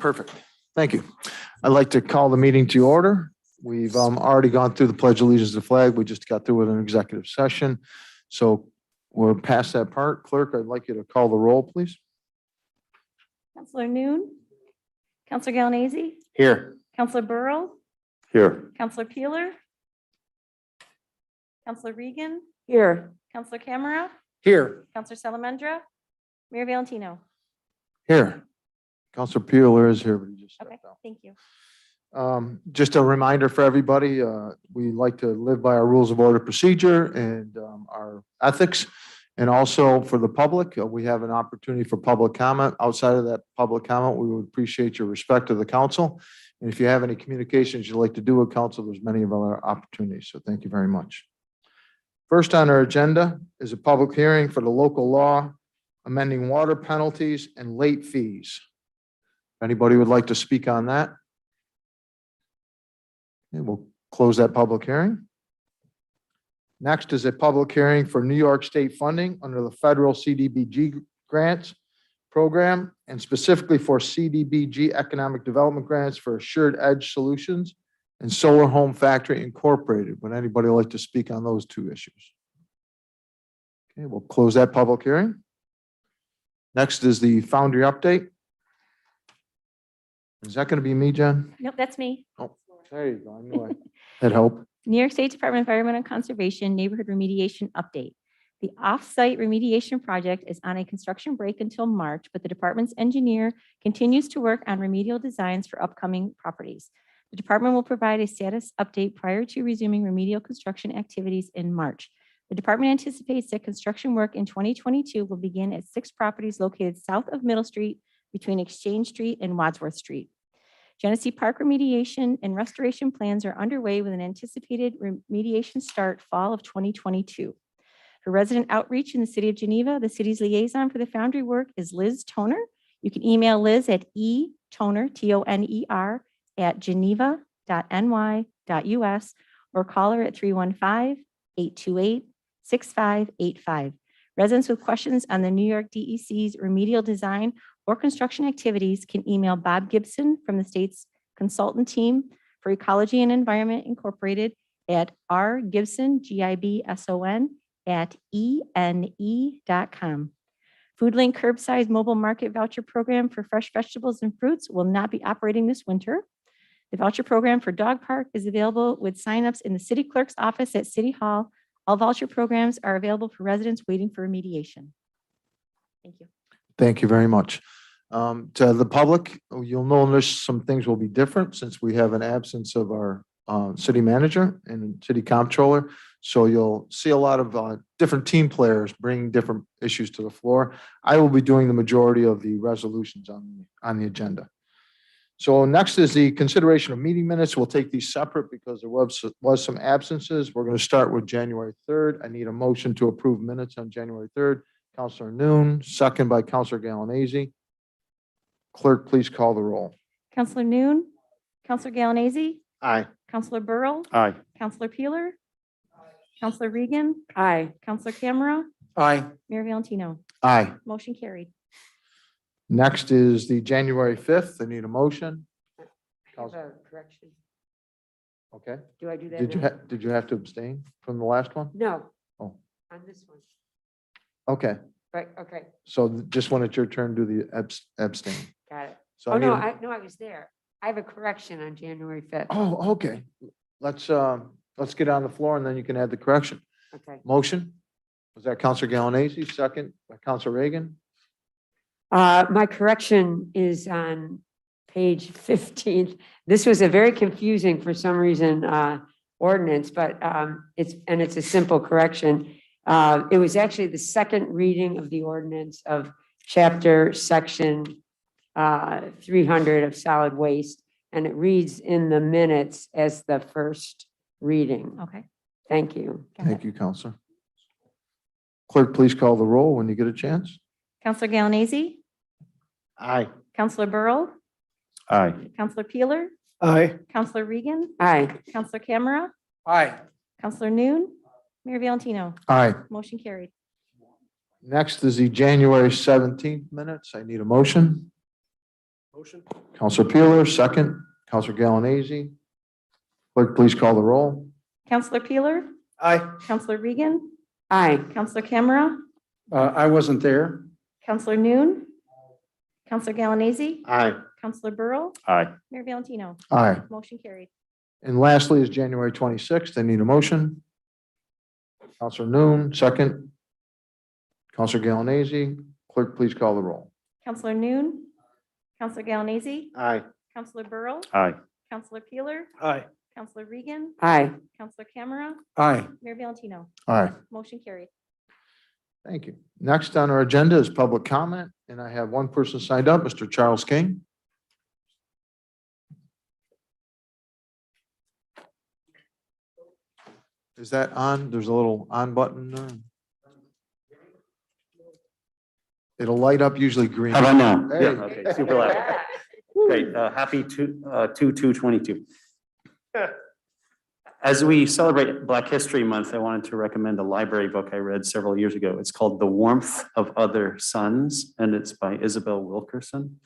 Perfect. Thank you. I'd like to call the meeting to order. We've already gone through the Pledge of Allegiance to the flag. We just got through with an executive session. So we're past that part. Clerk, I'd like you to call the roll, please. Councilor Noon, Councilor Galanese, Here. Councilor Burrow, Here. Councilor Peeler, Councilor Regan, Here. Councilor Camera, Here. Councilor Salamandra, Mayor Valentino. Here. Counselor Peeler is here, but he just Okay, stepped out. thank you. Just a reminder for everybody, we like to live by our rules of order procedure and our ethics. And also for the public, we have an opportunity for public comment. Outside of that public comment, we would appreciate your respect to the council. And if you have any communications you'd like to do with council, there's many of other opportunities. So thank you very much. First on our agenda is a public hearing for the local law amending water penalties and late fees. Anybody would like to speak on that? Okay, we'll close that public hearing. Next is a public hearing for New York State funding under the federal CDBG grants program and specifically for CDBG economic development grants for Assured Edge Solutions and Solar Home Factory Incorporated. Would anybody like to speak on those two issues? Okay, we'll close that public hearing. Next is the Foundry update. Is that going to be me, Jen? Nope, that's me. Oh, there you go. I knew that'd help. New York State Department of Environment and Conservation Neighborhood Remediation Update. The off-site remediation project is on a construction break until March, but the department's engineer continues to work on remedial designs for upcoming properties. The department will provide a status update prior to resuming remedial construction activities in March. The department anticipates that construction work in 2022 will begin at 6 properties located south of Middle Street between Exchange Street and Wadsworth Street. Genesee Park remediation and restoration plans are underway with an anticipated remediation start fall of 2022. For resident outreach in the city of Geneva, the city's liaison for the Foundry work is Liz Toner. You can email Liz at etoner, Toner, at geneva.ny.us or call her at 315-828-6585. Residents with questions on the New York DEC's remedial design or construction activities can email Bob Gibson from the state's consultant team for Ecology and Environment Incorporated at rgibson, Gibson, at ene.com. FoodLink curbside mobile market voucher program for fresh vegetables and fruits will not be operating this winter. The voucher program for Dog Park is available with signups in the city clerk's office at City Hall. All voucher programs are available for residents waiting for remediation. Thank you. Thank you very much. To the public, you'll notice some things will be different since we have an absence of our city manager and city comptroller. So you'll see a lot of different team players bringing different issues to the floor. I will be doing the majority of the resolutions on the agenda. So next is the consideration of meeting minutes. We'll take these separate because there was some absences. We're going to start with January 3rd. I need a motion to approve minutes on January 3rd. Councilor Noon, second by Councilor Galanese. Clerk, please call the roll. Councilor Noon, Councilor Galanese, Aye. Councilor Burrow, Aye. Councilor Peeler, Councilor Regan, Aye. Councilor Camera, Aye. Mayor Valentino. Aye. Motion carried. Next is the January 5th. I need a motion. I have a correction. Okay. Do I do that? Did you have to abstain from the last one? No. Oh. On this one. Okay. Right, okay, So just when it's your turn, do the abstain. got it. So Oh, need no, a- I was there. I have a correction on January 5th. Oh, okay. Let's get on the floor and then you can add the correction. Okay. Motion? Was that Councilor Galanese? Second by Councilor Reagan? My correction is on page 15. This was a very confusing, for some reason, ordinance, but it's a simple correction. It was actually the second reading of the ordinance of chapter section 300 of solid waste, and it reads in the minutes as the first reading. Okay. Thank you. got Thank it. you, Councilor. Clerk, please call the roll when you get a chance. Councilor Galanese, Aye. Councilor Burrow, Aye. Councilor Peeler, Aye. Councilor Regan, Aye. Councilor Camera, Aye. Councilor Noon, Mayor Valentino. Aye. Motion carried. Next is the January 17th minutes. I need a motion. Motion. Counselor Peeler, second. Counselor Galanese. Clerk, please call the roll. Counselor Peeler, Aye. Counselor Regan, Aye. Counselor Camera, I wasn't there. Counselor Noon, Counselor Galanese, Aye. Counselor Burrow, Aye. Mayor Valentino. Aye. Motion carried. And lastly is January 26th. I need a motion. Counselor Noon, second. Counselor Galanese. Clerk, please call the roll. Counselor Noon, Counselor Galanese, Aye. Counselor Burrow, Aye. Counselor Peeler, Aye. Counselor Regan, Aye. Counselor Camera, Aye. Mayor Valentino. Aye. Motion carried. Thank you. Next on our agenda is public comment, and I have one person signed up, Mr. Charles King. Is that on? There's a little on button there. It'll light up usually green. How about now? Hey. Yeah, okay, super loud. Great, happy 2/2/22. As we celebrate Black History Month, I wanted to recommend a library book I read several years ago. It's called The Warmth of Other Suns, and it's by Isabel Wilkerson.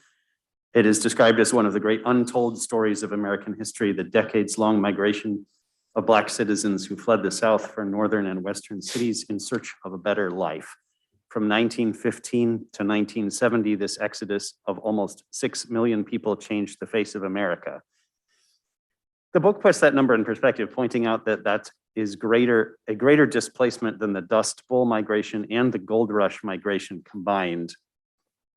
It is described as one of the great untold stories of American history, the decades-long migration of Black citizens who fled the South for northern and western cities in search of a better life. From 1915 to 1970, this exodus of almost 6 million people changed the face of America. The book puts that number in perspective, pointing out that that is a greater displacement than the Dust Bowl migration and the Gold Rush migration combined.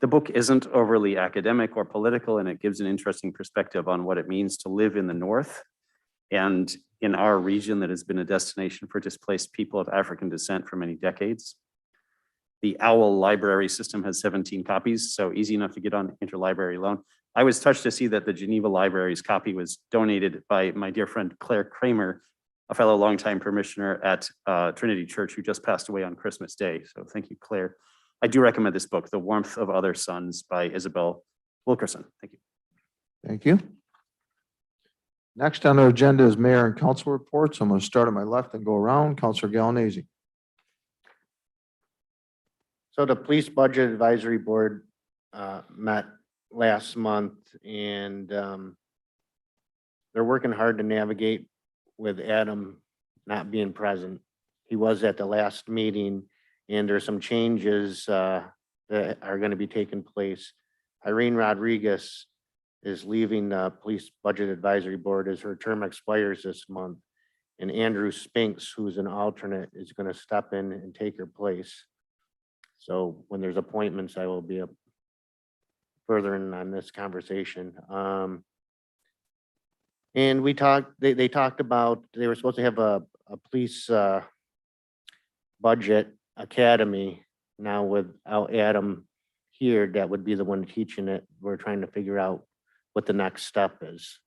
The book isn't overly academic or political, and it gives an interesting perspective on what it means to live in the North and in our region that has been a destination for displaced people of African descent for many decades. The OWL library system has 17 copies, so easy enough to get on interlibrary loan. I was touched to see that the Geneva Library's copy was donated by my dear friend Claire Kramer, a fellow longtime parishioner at Trinity Church who just passed away on Christmas Day. So thank you, Claire. I do recommend this book, The Warmth of Other Suns by Isabel Wilkerson. Thank you. Thank you. Next on our agenda is mayor and council reports. I'm going to start on my left and go around. Counselor Galanese. So the Police Budget Advisory Board met last month, and they're working hard to navigate with Adam not being present. He was at the last meeting, and there's some changes that are going to be taking place. Irene Rodriguez is leaving the Police Budget Advisory Board as her term expires this month, and Andrew Spinks, who's an alternate, is going to step in and take her place. So when there's appointments, I will be furthering on this conversation. And we talked, they talked about, they were supposed to have a police budget academy. Now without Adam here, that would be the one teaching it. We're trying to figure out what the next step is.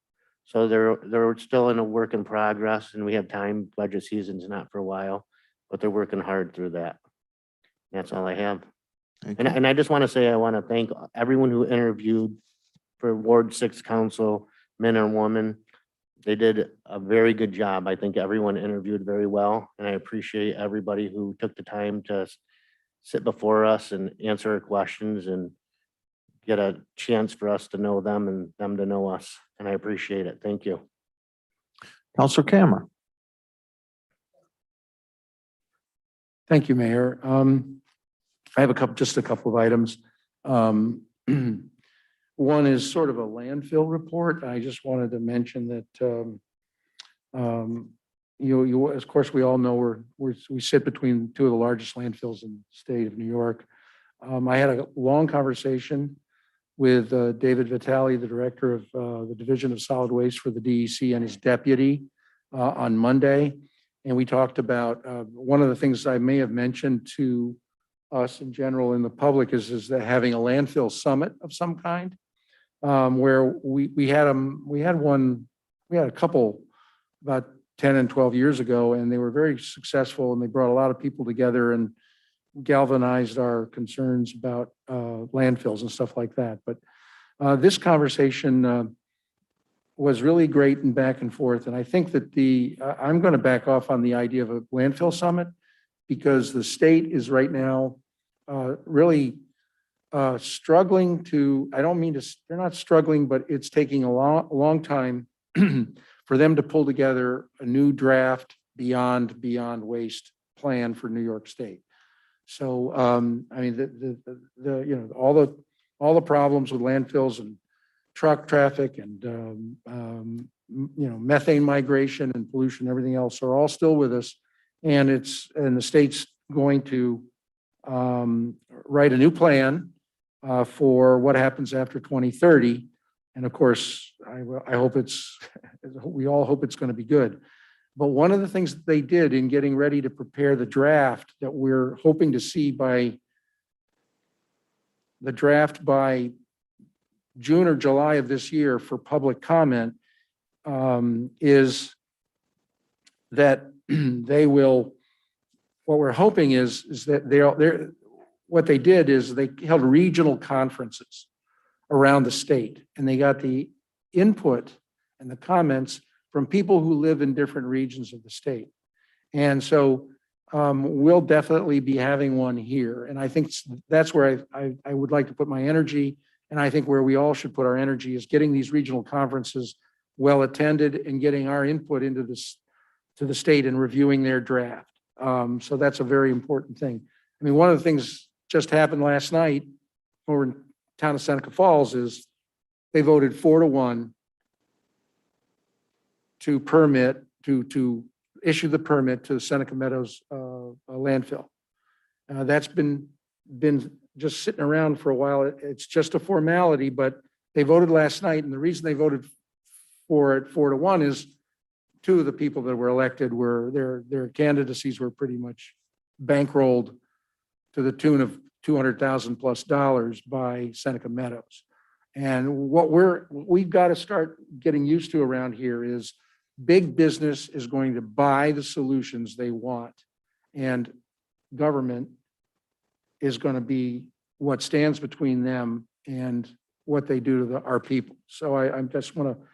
So they're still in a work in progress, and we have time. Budget season's not for a while, but they're working hard through that. That's all I have. And I just want to say, I want to thank everyone who interviewed for Ward 6 Council, men and women. They did a very good job. I think everyone interviewed very well, and I appreciate everybody who took the time to sit before us and answer our questions and get a chance for us to know them and them to know us. And I appreciate it. Thank you. Counselor Camera. Thank you, Mayor. I have just a couple of items. One is sort of a landfill report. I just wanted to mention that, of course, we all know we sit between two of the largest landfills in the state of New York. I had a long conversation with David Vitale, the director of the Division of Solid Waste for the DEC, and his deputy on Monday. And we talked about one of the things I may have mentioned to us in general in the public is that having a landfill summit of some kind, where we had a couple about 10 and 12 years ago, and they were very successful, and they brought a lot of people together and galvanized our concerns about landfills and stuff like that. But this conversation was really great and back and forth. And I think that I'm going to back off on the idea of a landfill summit, because the state is right now really struggling to, I don't mean to, they're not struggling, but it's taking a long time for them to pull together a new draft beyond waste plan for New York State. So, I mean, you know, all the problems with landfills and truck traffic and, you know, methane migration and pollution, everything else are all still with us. And the state's going to write a new plan for what happens after 2030. And of course, I hope we all hope it's going to be good. But one of the things that they did in getting ready to prepare the draft that we're hoping to see by June or July of this year for public comment is that they will, what we're hoping is that what they did is they held regional conferences around the state, and they got the input and the comments from people who live in different regions of the state. And so we'll definitely be having one here. And I think that's where I would like to put my energy. And I think where we all should put our energy is getting these regional conferences well attended and getting our input into this to the state and reviewing their draft. So that's a very important thing. I mean, one of the things just happened last night over in town of Seneca Falls is they voted 4-1 to issue the permit to the Seneca Meadows landfill. That's been just sitting around for a while. It's just a formality, but they voted last night, and the reason they voted for it 4-1 is two of the people that were elected were their candidacies were pretty much bankrolled to the tune of $200,000+ by Seneca Meadows. And what we've got to start getting used to around here is big business is going to buy the solutions they want, and government is going to be what stands between them and what they do to our people. So I just want to,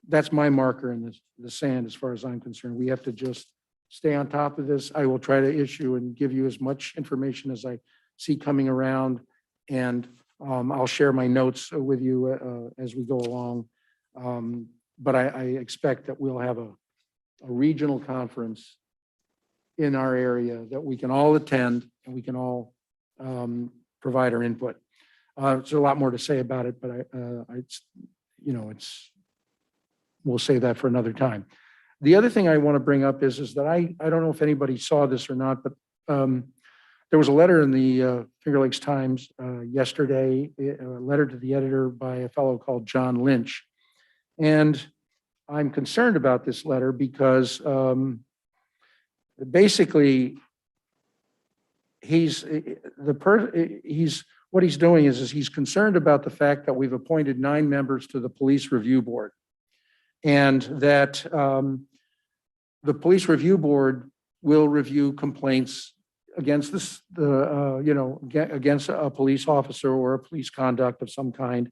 that's my marker in the sand as far as I'm concerned. We have to just stay on top of this. I will try to issue and give you as much information as I see coming around, and I'll share my notes with you as we go along. But I expect that we'll have a regional conference in our area that we can all attend and we can all provide our input. There's a lot more to say about it, but we'll save that for another time. The other thing I want to bring up is that I don't know if anybody saw this or not, but there was a letter in the Finger Lakes Times yesterday, a letter to the editor by a fellow called John Lynch. And I'm concerned about this letter because basically what he's doing is he's concerned about the fact that we've appointed 9 members to the police review board, and that the police review board will review complaints against against a police officer or a police conduct of some kind.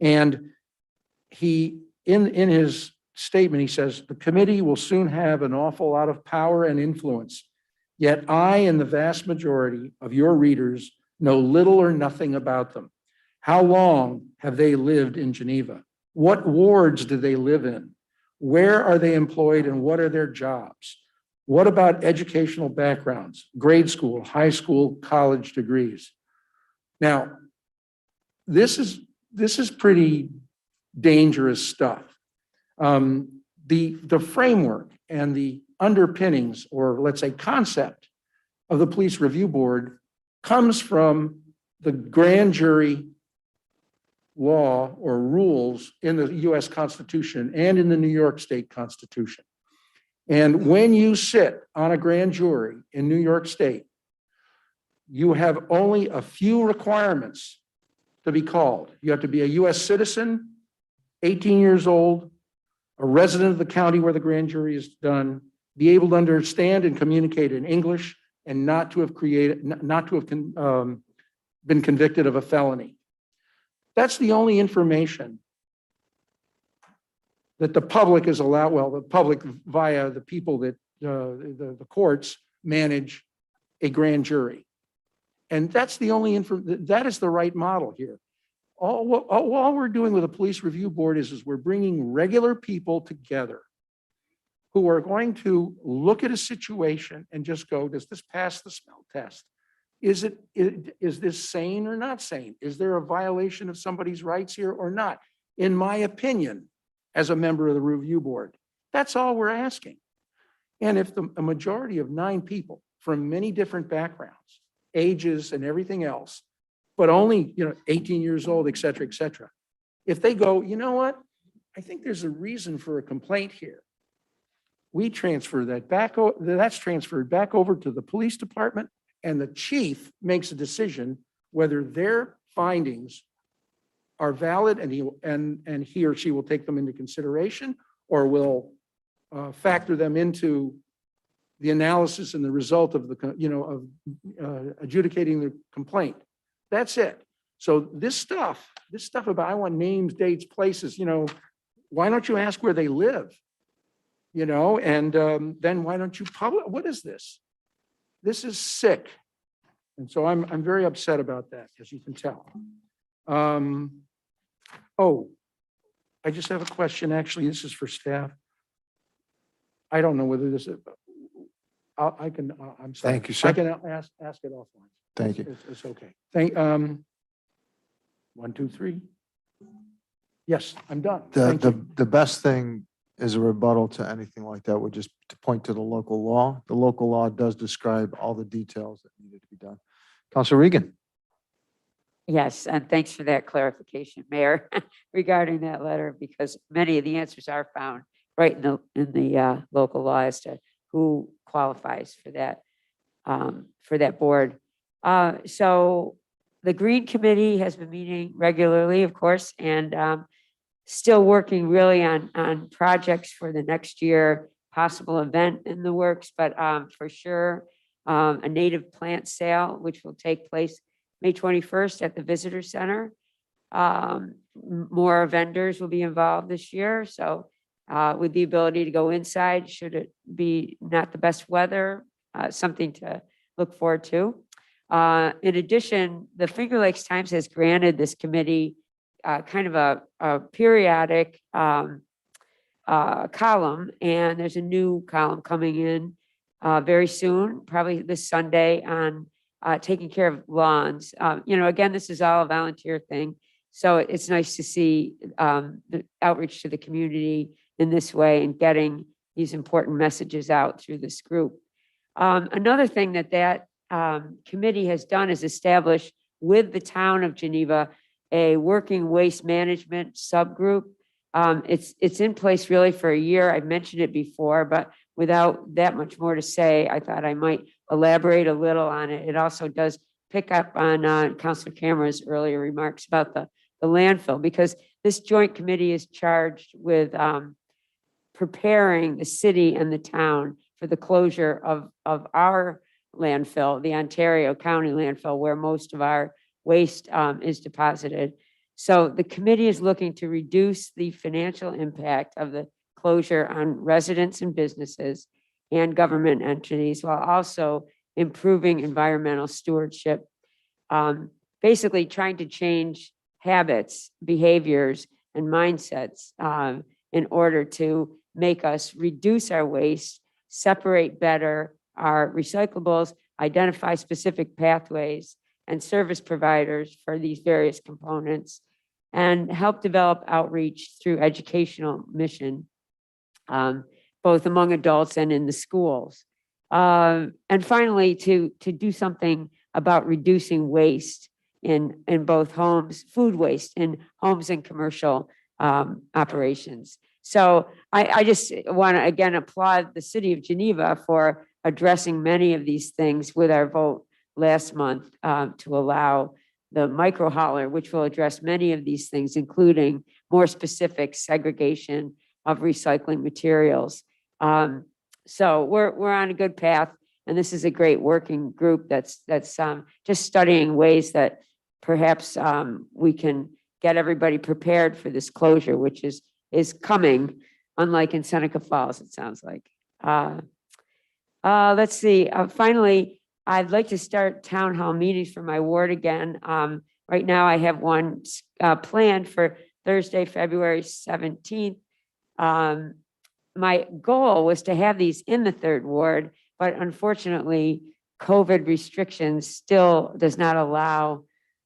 And he, in his statement, he says, the committee will soon have an awful lot of power and influence. Yet I and the vast majority of your readers know little or nothing about them. How long have they lived in Geneva? What wards do they live in? Where are they employed and what are their jobs? What about educational backgrounds, grade school, high school, college degrees? Now, this is pretty dangerous stuff. The framework and the underpinnings, or let's say concept, of the police review board comes from the grand jury law or rules in the US Constitution and in the New York State Constitution. And when you sit on a grand jury in New York State, you have only a few requirements to be called. You have to be a US citizen, 18 years old, a resident of the county where the grand jury is done, be able to understand and communicate in English, and not to have been convicted of a felony. That's the only information that the public is allowed, well, the public via the people that the courts manage a grand jury. And that's the only that is the right model here. All we're doing with a police review board is we're bringing regular people together who are going to look at a situation and just go, does this pass the smell test? Is this sane or not sane? Is there a violation of somebody's rights here or not? In my opinion, as a member of the review board, that's all we're asking. And if a majority of 9 people from many different backgrounds, ages and everything else, but only, 18 years old, et cetera, if they go, you know what? I think there's a reason for a complaint here. We transfer that back, that's transferred back over to the police department, and the chief makes a decision whether their findings are valid, and he or she will take them into consideration, or will factor them into the analysis and the result of adjudicating the complaint. That's it. So this stuff about, I want names, dates, places, why don't you ask where they live? And then why don't you publish? What is this? This is sick. And so I'm very upset about that, as you can tell. Oh, I just have a question. Actually, this is for staff. I don't know whether this is, I'm sorry. Thank you, sir. I can ask it offline. Thank you. It's okay. 1, 2, 3. Yes, I'm done. Thank you. The best thing is a rebuttal to anything like that would just to point to the local law. The local law does describe all the details that needed to be done. Councilor Regan. Yes, and thanks for that clarification, Mayor, regarding that letter, because many of the answers are found right in the local law as to who qualifies for that board. So the Green Committee has been meeting regularly, of course, and still working really on projects for the next year, possible event in the works, but for sure, a native plant sale, which will take place May 21st at the Visitor Center. More vendors will be involved this year. So with the ability to go inside, should it be not the best weather, something to look forward to. In addition, the Finger Lakes Times has granted this committee kind of a periodic column, and there's a new column coming in very soon, probably this Sunday, on taking care of lawns. Again, this is all a volunteer thing. So it's nice to see the outreach to the community in this way and getting these important messages out through this group. Another thing that committee has done is establish with the town of Geneva a working waste management subgroup. It's in place really for a year. I've mentioned it before, but without that much more to say, I thought I might elaborate a little on it. It also does pick up on Councilor Cameron's earlier remarks about the landfill, because this joint committee is charged with preparing the city and the town for the closure of our landfill, the Ontario County landfill, where most of our waste is deposited. So the committee is looking to reduce the financial impact of the closure on residents and businesses and government entities, while also improving environmental stewardship. Basically trying to change habits, behaviors, and mindsets in order to make us reduce our waste, separate better our recyclables, identify specific pathways and service providers for these various components, and help develop outreach through educational mission, both among adults and in the schools. And finally, to do something about reducing waste in both homes, food waste in homes and commercial operations. So I just want to again applaud the city of Geneva for addressing many of these things with our vote last month to allow the micro hauler, which will address many of these things, including more specific segregation of recycling materials. So we're on a good path, and this is a great working group that's just studying ways that perhaps we can get everybody prepared for this closure, which is coming, unlike in Seneca Falls, it sounds like. Let's see. Finally, I'd like to start town hall meetings for my ward again. Right now I have one planned for Thursday, February 17th. My goal was to have these in the third ward, but unfortunately, COVID restrictions still does not allow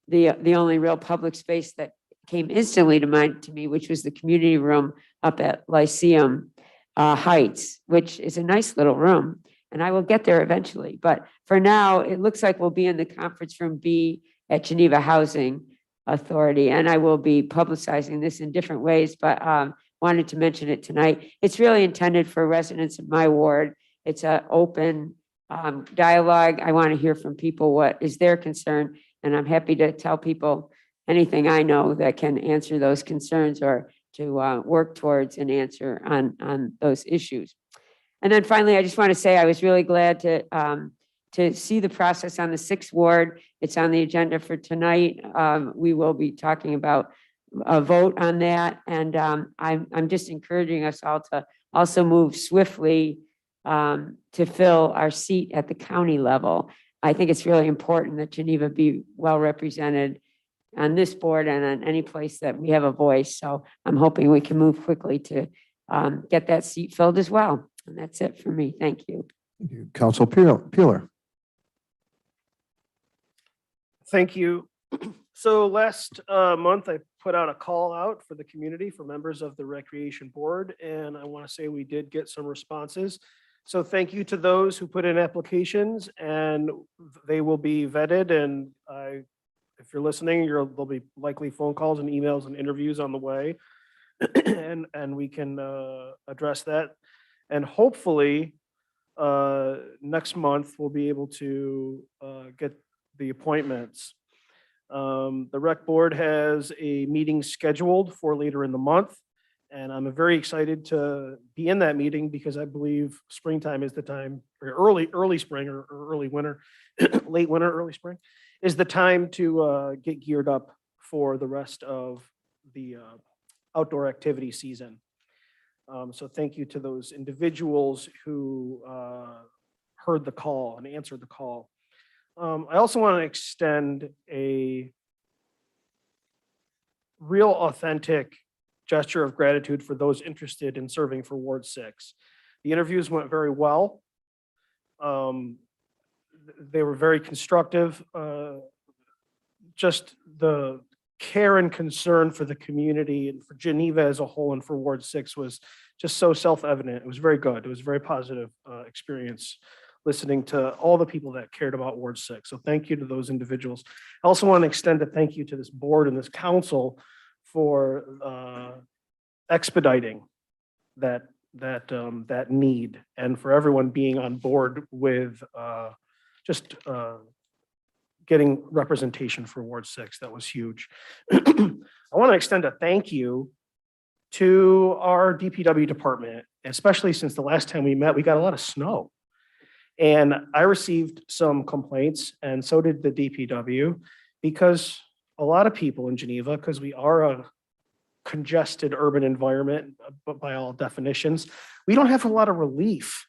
the only real public space that came instantly to me, which was the community room up at Lyceum Heights, which is a nice little room. And I will get there eventually. But for now, it looks like we'll be in the conference room B at Geneva Housing Authority. And I will be publicizing this in different ways, but wanted to mention it tonight. It's really intended for residents of my ward. It's an open dialogue. I want to hear from people what is their concern. And I'm happy to tell people anything I know that can answer those concerns or to work towards an answer on those issues. And then finally, I just want to say I was really glad to see the process on the 6th ward. It's on the agenda for tonight. We will be talking about a vote on that. And I'm just encouraging us all to also move swiftly to fill our seat at the county level. I think it's really important that Geneva be well represented on this board and on any place that we have a voice. So I'm hoping we can move quickly to get that seat filled as well. And that's it for me. Thank you. Thank you. Council Peeler. Thank you. So last month, I put out a call out for the community for members of the Recreation Board, and I want to say we did get some responses. So thank you to those who put in applications, and they will be vetted. And if you're listening, there'll be likely phone calls and emails and interviews on the way, and we can address that. And hopefully, next month, we'll be able to get the appointments. The Rec Board has a meeting scheduled for later in the month, and I'm very excited to be in that meeting because I believe springtime is the time, or early spring or early winter, late winter, early spring, is the time to get geared up for the rest of the outdoor activity season. So thank you to those individuals who heard the call and answered the call. I also want to extend a real authentic gesture of gratitude for those interested in serving for Ward 6. The interviews went very well. They were very constructive. Just the care and concern for the community and for Geneva as a whole and for Ward 6 was just so self-evident. It was very good. It was a very positive experience listening to all the people that cared about Ward 6. So thank you to those individuals. I also want to extend a thank you to this board and this council for expediting that need and for everyone being on board with just getting representation for Ward 6. That was huge. I want to extend a thank you to our DPW department, especially since the last time we met, we got a lot of snow. And I received some complaints, and so did the DPW, because a lot of people in Geneva, because we are a congested urban environment, but by all definitions, we don't have a lot of relief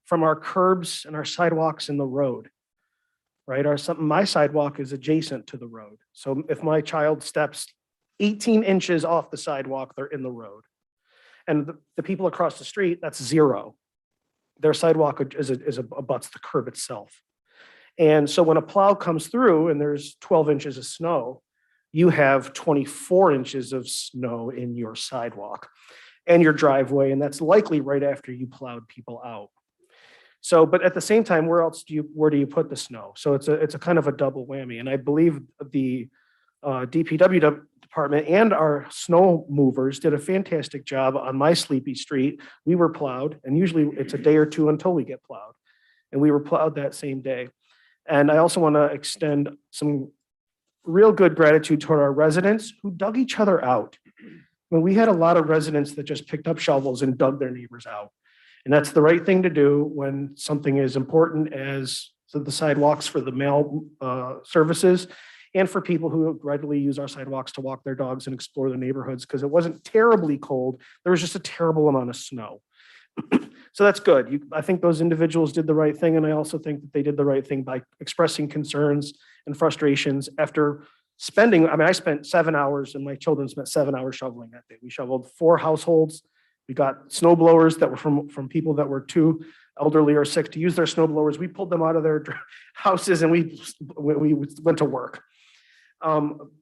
from our curbs and our sidewalks in the road, right? My sidewalk is adjacent to the road. So if my child steps 18 inches off the sidewalk, they're in the road. And the people across the street, that's 0. Their sidewalk abuts the curb itself. And so when a plow comes through and there's 12 inches of snow, you have 24 inches of snow in your sidewalk and your driveway, and that's likely right after you plowed people out. So, but at the same time, where do you put the snow? So it's a kind of a double whammy. And I believe the DPW department and our snow movers did a fantastic job on my sleepy street. We were plowed, and usually it's a day or two until we get plowed. And we were plowed that same day. And I also want to extend some real good gratitude toward our residents who dug each other out. When we had a lot of residents that just picked up shovels and dug their neighbors out. And that's the right thing to do when something as important as the sidewalks for the mail services and for people who readily use our sidewalks to walk their dogs and explore the neighborhoods, because it wasn't terribly cold. There was just a terrible amount of snow. So that's good. I think those individuals did the right thing, and I also think that they did the right thing by expressing concerns and frustrations after spending, I mean, I spent 7 hours and my children spent 7 hours shoveling that day. We shoveled 4 households. We got snow blowers that were from people that were too elderly or sick to use their snow blowers. We pulled them out of their houses and we went to work.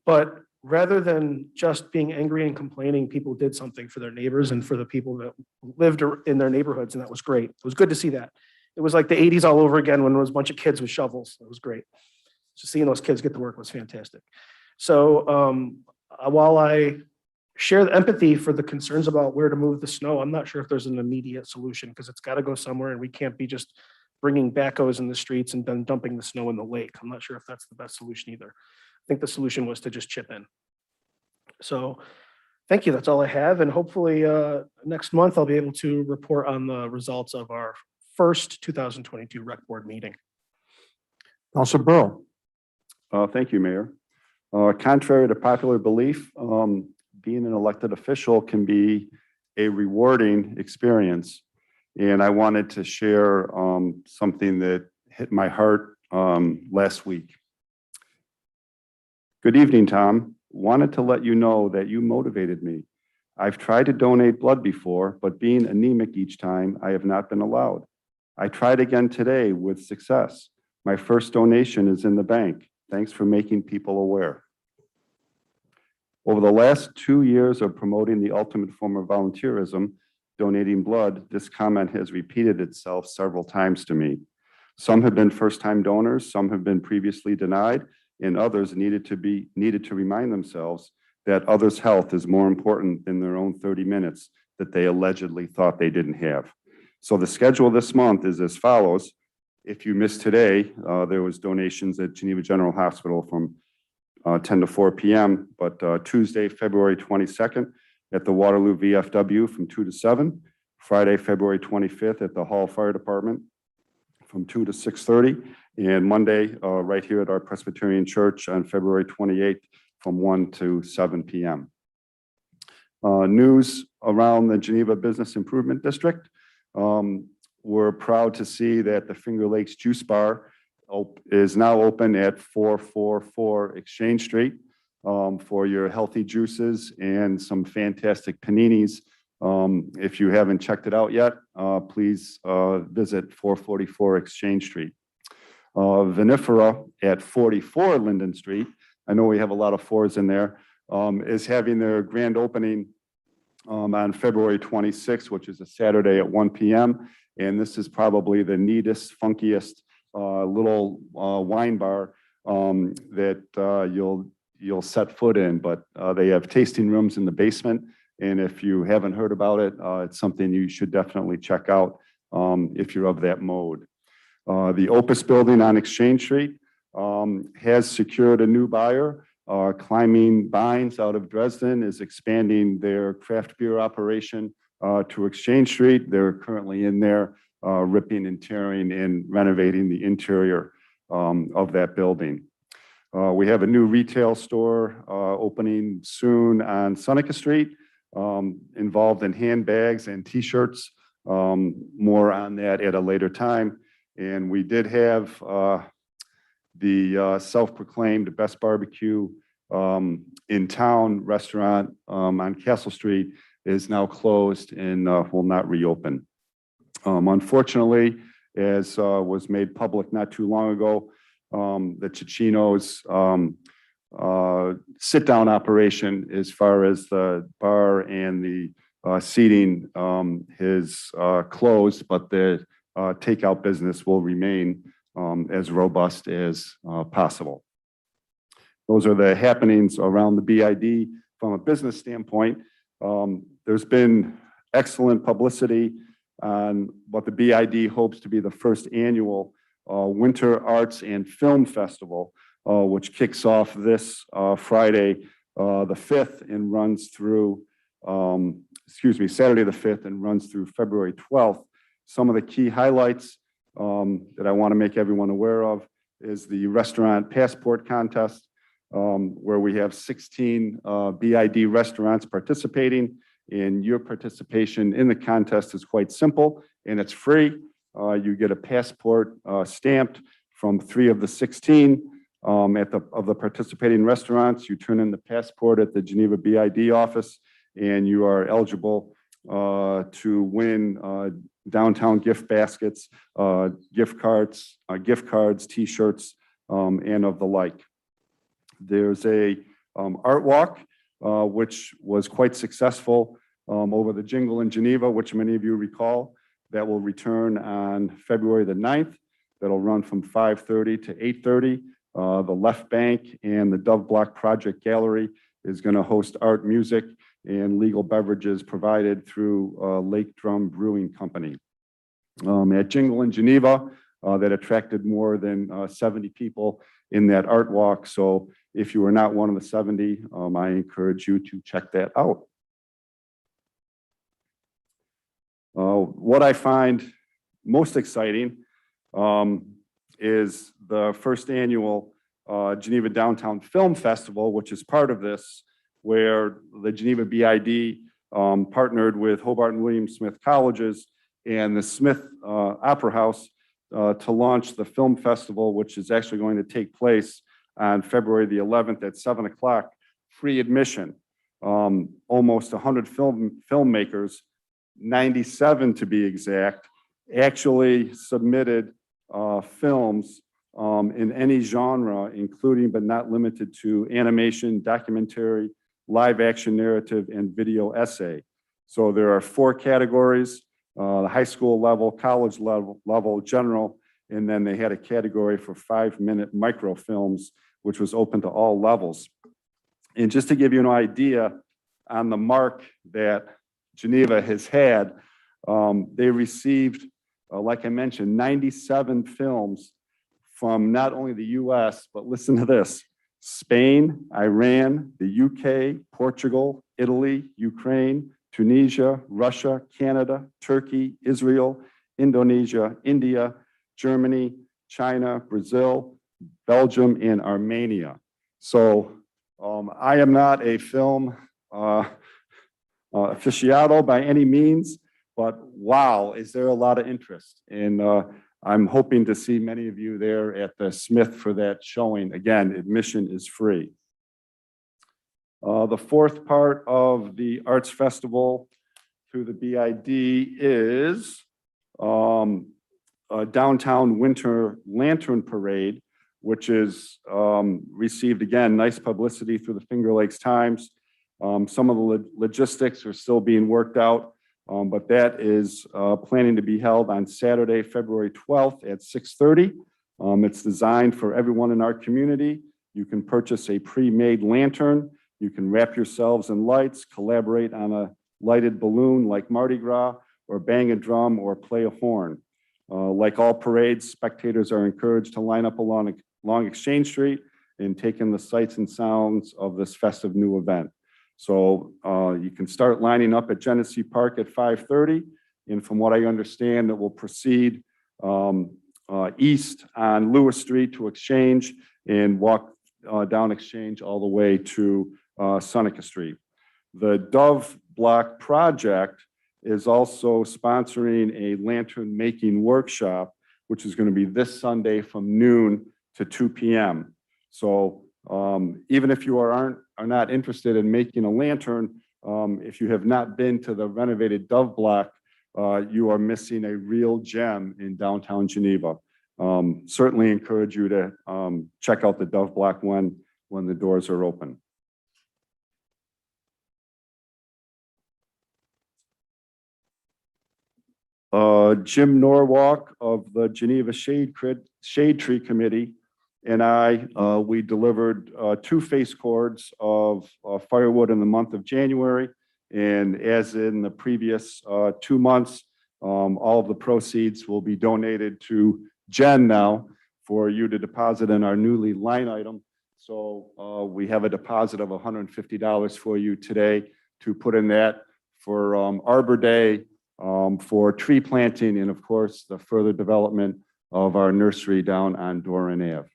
But rather than just being angry and complaining, people did something for their neighbors and for the people that lived in their neighborhoods, and that was great. It was good to see that. It was like the 80s all over again when there was a bunch of kids with shovels. It was great. Just seeing those kids get to work was fantastic. So while I share the empathy for the concerns about where to move the snow, I'm not sure if there's an immediate solution because it's got to go somewhere, and we can't be just bringing backhoes in the streets and then dumping the snow in the lake. I'm not sure if that's the best solution either. I think the solution was to just chip in. So thank you. That's all I have. And hopefully next month I'll be able to report on the results of our first 2022 rec board meeting. Counselor Burrow. Thank you, Mayor. Contrary to popular belief, being an elected official can be a rewarding experience. And I wanted to share something that hit my heart last week. Good evening, Tom. Wanted to let you know that you motivated me. I've tried to donate blood before, but being anemic each time, I have not been allowed. I tried again today with success. My first donation is in the bank. Thanks for making people aware. Over the last 2 years of promoting the ultimate form of volunteerism, donating blood, this comment has repeated itself several times to me. Some have been first-time donors, some have been previously denied, and others needed to remind themselves that others' health is more important than their own 30 minutes that they allegedly thought they didn't have. So the schedule this month is as follows. If you missed today, there was donations at Geneva General Hospital from 10 to 4 p.m., but Tuesday, February 22nd at the Waterloo VFW from 2 to 7, Friday, February 25th at the Hall Fire Department from 2 to 6:30, and Monday right here at our Presbyterian Church on February 28th from 1 to 7 p.m. News around the Geneva Business Improvement District. We're proud to see that the Finger Lakes Juice Bar is now open at 444 Exchange Street for your healthy juices and some fantastic paninis. If you haven't checked it out yet, please visit 444 Exchange Street. Vinifera at 44 Linden Street, I know we have a lot of fours in there, is having their grand opening on February 26th, which is a Saturday at 1 p.m. And this is probably the neatest, funkiest little wine bar that you'll set foot in. But they have tasting rooms in the basement. And if you haven't heard about it, it's something you should definitely check out if you're of that mode. The Opus building on Exchange Street has secured a new buyer. Climbing Vines out of Dresden is expanding their craft beer operation to Exchange Street. They're currently in there ripping and tearing and renovating the interior of that building. We have a new retail store opening soon on Seneca Street, involved in handbags and t-shirts. More on that at a later time. And we did have the self-proclaimed best barbecue in town restaurant on Castle Street is now closed and will not reopen. Unfortunately, as was made public not too long ago, the Cicino's sit-down operation as far as the bar and the seating is closed, but the takeout business will remain as robust as possible. Those are the happenings around the BID from a business standpoint. There's been excellent publicity on what the BID hopes to be the first annual Winter Arts and Film Festival, which kicks off this Friday the 5th and runs through, Saturday the 5th and runs through February 12th. Some of the key highlights that I want to make everyone aware of is the restaurant passport contest, where we have 16 BID restaurants participating, and your participation in the contest is quite simple. and it's free. You get a passport stamped from 3 of the 16 of the participating restaurants. You turn in the passport at the Geneva BID office, and you are eligible to win downtown gift baskets, gift cards, T-shirts, and of the like. There's a art walk, which was quite successful over the Jingle in Geneva, which many of you recall. That will return on February the 9th. That'll run from 5:30 to 8:30. The Left Bank and the Dove Block Project Gallery is going to host art, music, and legal beverages provided through Lake Drum Brewing Company. At Jingle in Geneva, that attracted more than 70 people in that art walk. So if you are not one of the 70, I encourage you to check that out. What I find most exciting is the first annual Geneva Downtown Film Festival, which is part of this, where the Geneva BID partnered with Hobart and William Smith Colleges and the Smith Opera House to launch the film festival, which is actually going to take place on February the 11th at 7 o'clock, free admission. Almost 100 filmmakers, 97 to be exact, actually submitted films in any genre, including but not limited to animation, documentary, live action narrative, and video essay. So there are 4 categories: the high school level, college level, general, and then they had a category for 5-minute microfilms, which was open to all levels. And just to give you an idea on the mark that Geneva has had, they received, like I mentioned, 97 films from not only the US, but listen to this: Spain, Iran, the UK, Portugal, Italy, Ukraine, Tunisia, Russia, Canada, Turkey, Israel, Indonesia, India, Germany, China, Brazil, Belgium, and Armenia. So I am not a film aficionado by any means, but wow, is there a lot of interest. And I'm hoping to see many of you there at the Smith for that showing. Again, admission is free. The fourth part of the Arts Festival through the BID is a Downtown Winter Lantern Parade, which is received, again, nice publicity through the Finger Lakes Times. Some of the logistics are still being worked out, but that is planning to be held on Saturday, February 12th at 6:30. It's designed for everyone in our community. You can purchase a pre-made lantern. You can wrap yourselves in lights, collaborate on a lighted balloon like Mardi Gras, or bang a drum or play a horn. Like all parades, spectators are encouraged to line up along Exchange Street and take in the sights and sounds of this festive new event. So you can start lining up at Genesee Park at 5:30, and from what I understand, it will proceed east on Lewis Street to Exchange and walk down Exchange all the way to Seneca Street. The Dove Block Project is also sponsoring a lantern making workshop, which is going to be this Sunday from noon to 2 p.m. So even if you are not interested in making a lantern, if you have not been to the renovated Dove Block, you are missing a real gem in downtown Geneva. Certainly encourage you to check out the Dove Block when the doors are open. Jim Norwalk of the Geneva Shade Tree Committee and I, we delivered 2 face cords of firewood in the month of January. And as in the previous 2 months, all of the proceeds will be donated to Jen now for you to deposit in our newly line item. So we have a deposit of $150 for you today to put in that for Arbor Day, for tree planting, and of course, the further development of our nursery down on Doran Ave.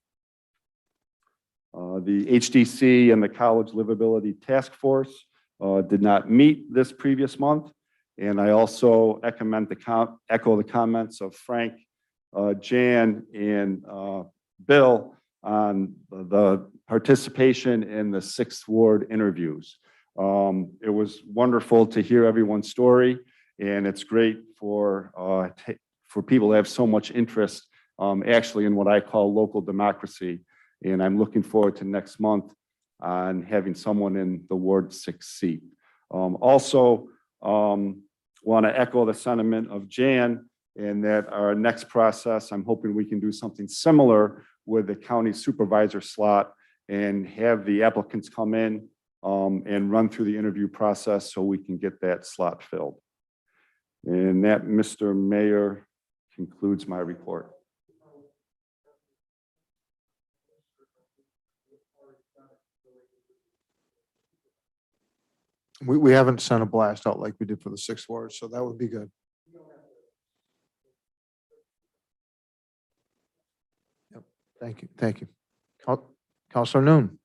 The HDC and the College Livability Task Force did not meet this previous month. And I also echo the comments of Frank, Jan, and Bill on the participation in the 6th Ward interviews. It was wonderful to hear everyone's story, and it's great for people to have so much interest actually in what I call local democracy. And I'm looking forward to next month on having someone in the Ward 6 seat. Also, want to echo the sentiment of Jan in that our next process, I'm hoping we can do something similar with the county supervisor slot and have the applicants come in and run through the interview process so we can get that slot filled. And that, Mr. Mayor, concludes my report. We haven't sent a blast out like we did for the 6th Ward, so that would be good. Yep, thank you, thank you. Counselor Noon.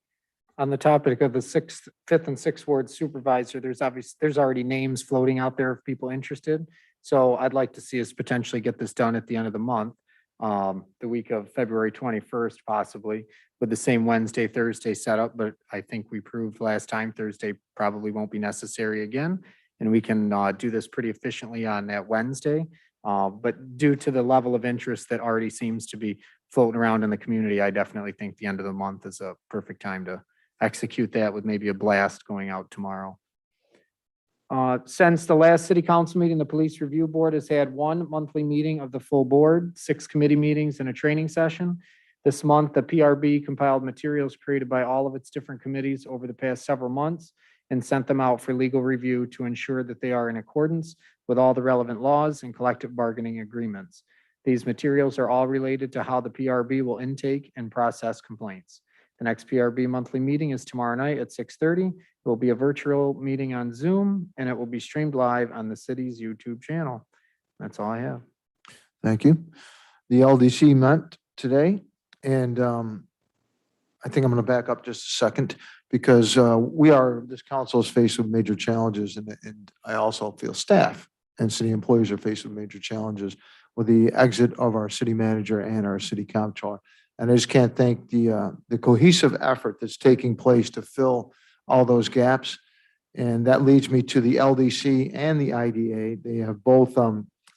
On the topic of the 6th, 5th and 6th Ward supervisor, there's already names floating out there of people interested. So I'd like to see us potentially get this done at the end of the month, the week of February 21st, possibly, with the same Wednesday, Thursday setup. But I think we proved last time Thursday probably won't be necessary again. And we can do this pretty efficiently on that Wednesday. But due to the level of interest that already seems to be floating around in the community, I definitely think the end of the month is a perfect time to execute that with maybe a blast going out tomorrow. Since the last city council meeting, the police review board has had 1 monthly meeting of the full board, 6 committee meetings and a training session. This month, the PRB compiled materials created by all of its different committees over the past several months and sent them out for legal review to ensure that they are in accordance with all the relevant laws and collective bargaining agreements. These materials are all related to how the PRB will intake and process complaints. The next PRB monthly meeting is tomorrow night at 6:30. It will be a virtual meeting on Zoom, and it will be streamed live on the city's YouTube channel. That's all I have. Thank you. The LDC met today, and I think I'm going to back up just a second because this council is faced with major challenges, and I also feel staff and city employees are faced with major challenges with the exit of our city manager and our city comptroller. And I just can't thank the cohesive effort that's taking place to fill all those gaps. And that leads me to the LDC and the IDA. They have both,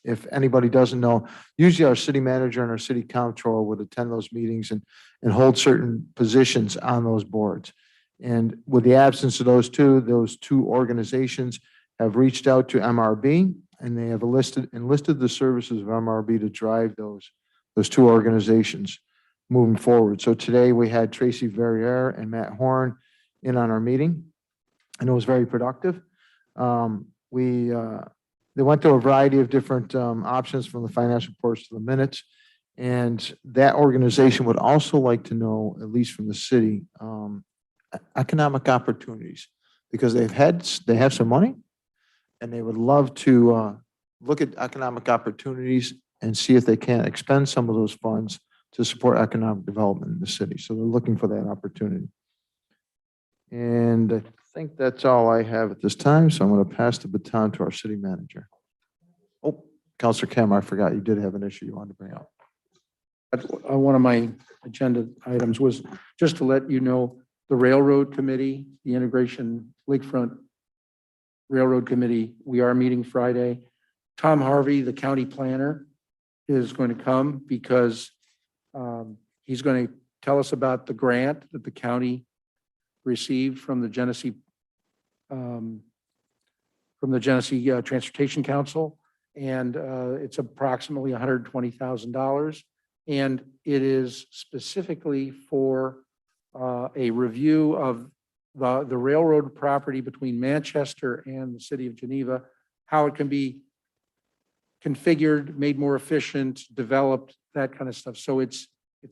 if anybody doesn't know, usually our city manager and our city comptroller would attend those meetings and hold certain positions on those boards. And with the absence of those two organizations have reached out to MRB, and they have enlisted the services of MRB to drive those two organizations moving forward. So today we had Tracy Verrier and Matt Horn in on our meeting, and it was very productive. They went to a variety of different options, from the financial reports to the minutes, and that organization would also like to know, at least from the city, economic opportunities, because they have some money, and they would love to look at economic opportunities and see if they can't expend some of those funds to support economic development in the city. So they're looking for that opportunity. And I think that's all I have at this time. So I'm going to pass the baton to our city manager. Oh, Councilor Kemp, I forgot you did have an issue you wanted to bring up. One of my agenda items was just to let you know, the Railroad Committee, the Integration Lakefront Railroad Committee, we are meeting Friday. Tom Harvey, the county planner, is going to come because he's going to tell us about the grant that the county received from the Genesee Transportation Council, and it's approximately $120,000, and it is specifically for a review of the railroad property between Manchester and the city of Geneva, how it can be configured, made more efficient, developed, that kind of stuff. So it's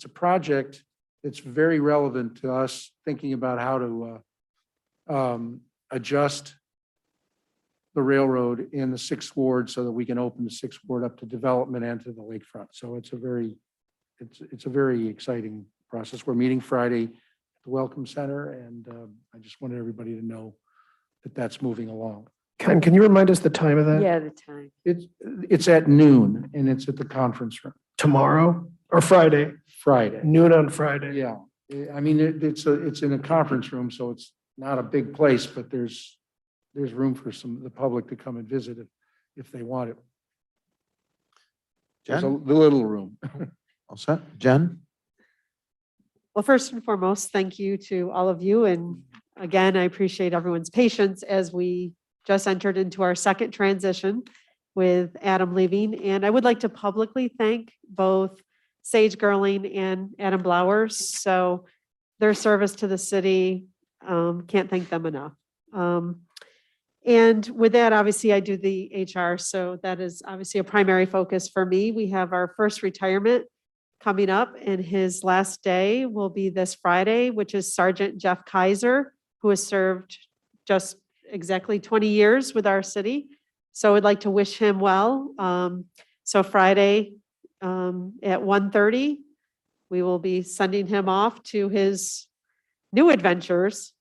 a project that's very relevant to us thinking about how to adjust the railroad in the 6th Ward so that we can open the 6th Ward up to development and to the lakefront. So it's a very exciting process. We're meeting Friday at the Welcome Center, and I just wanted everybody to know that that's moving along. Ken, can you remind us the time of that? Yeah, the time. It's at noon and it's at the conference room, Tomorrow or Friday? Friday. Noon on Friday. Yeah, I mean, it's in a conference room, so it's not a big place, but there's room for the public to come and visit it if they want it. There's the little room. All set? Jen? Well, first and foremost, thank you to all of you. And again, I appreciate everyone's patience as we just entered into our second transition with Adam leaving. And I would like to publicly thank both Sage Gerling and Adam Blowers. So their service to the city, can't thank them enough. And with that, obviously, I do the HR. So that is obviously a primary focus for me. We have our first retirement coming up, and his last day will be this Friday, which is Sergeant Jeff Kaiser, who has served just exactly 20 years with our city. So I'd like to wish him well. So Friday at 1:30, we will be sending him off to his new adventures.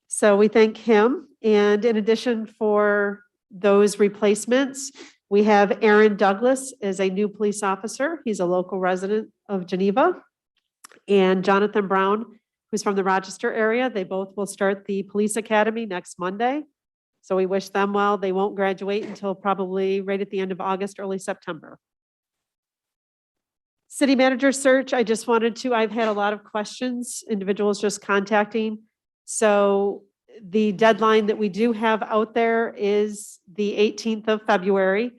So we thank him. And in addition, for those replacements, we have Aaron Douglas as a new police officer. He's a local resident of Geneva. And Jonathan Brown, who's from the Rochester area. They both will start the police academy next Monday. So we wish them well. They won't graduate until probably right at the end of August, early September. City manager search, I've had a lot of questions, individuals just contacting. So the deadline that we do have out there is the 18th of February.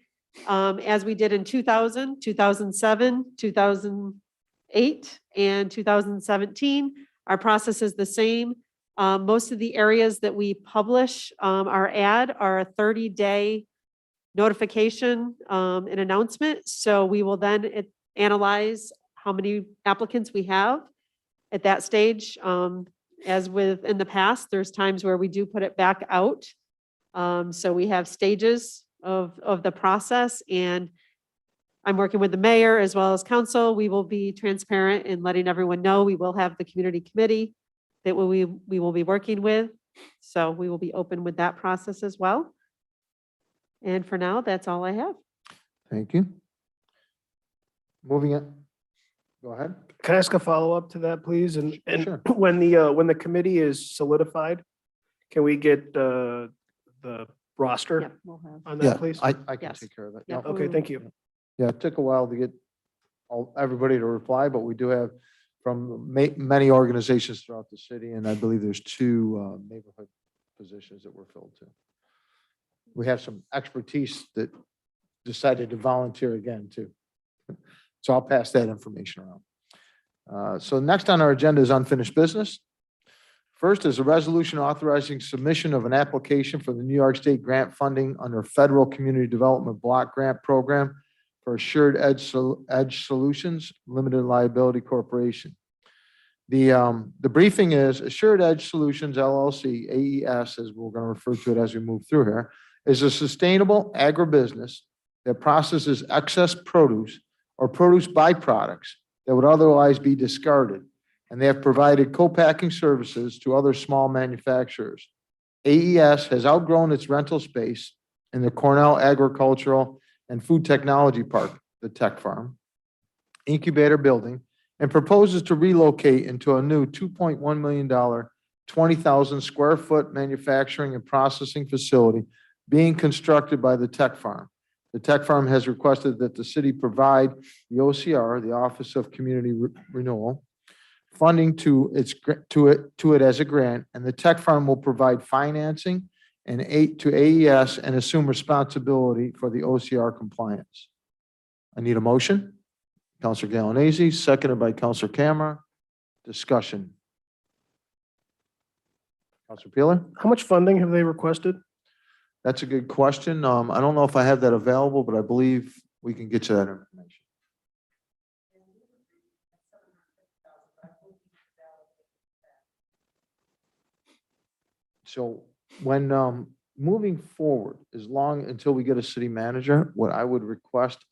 As we did in 2000, 2007, 2008, and 2017, our process is the same. Most of the areas that we publish our ad are a 30-day notification and announcement. So we will then analyze how many applicants we have at that stage. As with in the past, there's times where we do put it back out. So we have stages of the process, and I'm working with the mayor as well as council. We will be transparent in letting everyone know. We will have the community committee that we will be working with. So we will be open with that process as well. And for now, that's all I have. Thank you. Moving it. Go ahead. Can I ask a follow-up to that, please? And Sure. when the committee is solidified, can we get the roster Yeah, we'll have. on Yeah, that, please? I can Yes. take care of that. Yeah. Yeah. Okay, thank you. Yeah, it took a while to get everybody to reply, but we do have from many organizations throughout the city, and I believe there's 2 neighborhood positions that were filled too. We have some expertise that decided to volunteer again too. So I'll pass that information around. So next on our agenda is unfinished business. First is a resolution authorizing submission of an application for the New York State grant funding under Federal Community Development Block Grant Program for Assured Edge Solutions Limited Liability Corporation. The briefing is Assured Edge Solutions LLC, AES, as we're going to refer to it as we move through here, is a sustainable agribusiness that processes excess produce or produce byproducts that would otherwise be discarded. And they have provided co-packing services to other small manufacturers. AES has outgrown its rental space in the Cornell Agricultural and Food Technology Park, the Tech Farm, incubator building, and proposes to relocate into a new $2.1 million, 20,000 square foot manufacturing and processing facility being constructed by the Tech Farm. The Tech Farm has requested that the city provide the OCR, the Office of Community Renewal, funding to it as a grant, and the Tech Farm will provide financing and to AES and assume responsibility for the OCR compliance. I need a motion. Counselor Galanese, seconded by Counselor Camera. Discussion. Counselor Peeler? How much funding have they requested? That's a good question. I don't know if I have that available, but I believe we can get you that information. So when moving forward, until we get a city manager, what I would request